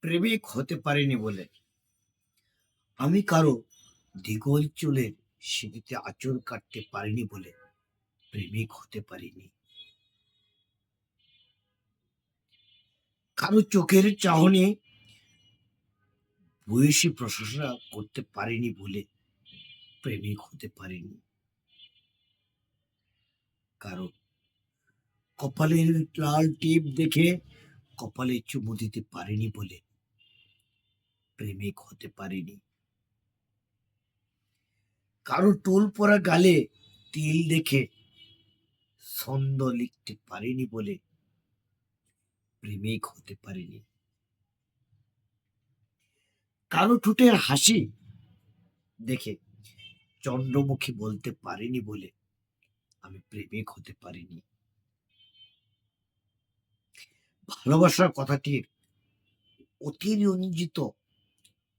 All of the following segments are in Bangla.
প্রেমিক হতে পারিনি বলে আমি কারো দ্বিগল চুলের সিঁথিতে আঁচড় কাটতে পারিনি বলে প্রেমিক হতে পারিনি। কারো চোখের চাহনি ভূয়সী প্রশংসা করতে পারিনি বলে প্রেমিক হতে পারিনি। কারো কপালের লাল টিপ দেখে কপালে চুমু দিতে পারিনি বলে প্রেমিক হতে পারিনি। কারো টোল পড়া গালে তিল দেখে ছন্দ লিখতে পারিনি বলে প্রেমিক হতে পারিনি। কারো ঠোঁটের হাসি দেখে চন্দ্রমুখী বলতে পারিনি বলে আমি প্রেমিক হতে পারিনি। ভালোবাসার কথাটির অতিরঞ্জিত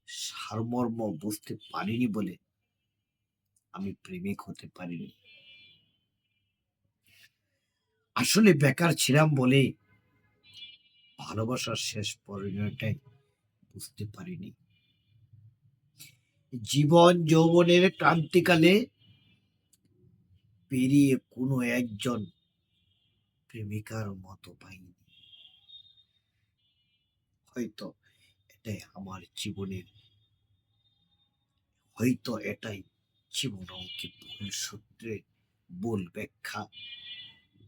সারমর্ম বুঝতে পারিনি বলে আমি প্রেমিক হতে পারিনি। আসলে বেকার ছিলাম বলেই ভালোবাসার শেষ পরিণয়টাই বুঝতে পারিনি। জীবন যৌবনের ক্রান্তিকালে পেরিয়ে কোনো একজন প্রেমিকার মতো পাইনি। হয়তো এটাই আমার জীবনের হয়তো এটাই জীবন অঙ্কিত ভুল সূত্রে ভুল ব্যাখ্যা।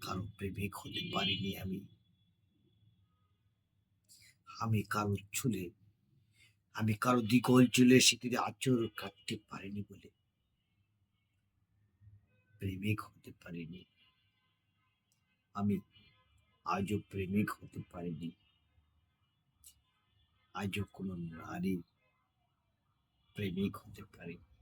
কারো প্রেমিক হতে পারিনি আমি। আমি কারো চুলে আমি কারো দ্বিগল চুলে সিঁথিতে আঁচড় কাটতে পারিনি বলে প্রেমিক হতে পারিনি। আমি আজও প্রেমিক হতে পারিনি। আজও কোনো নারী প্রেমিক হতে পারিনি।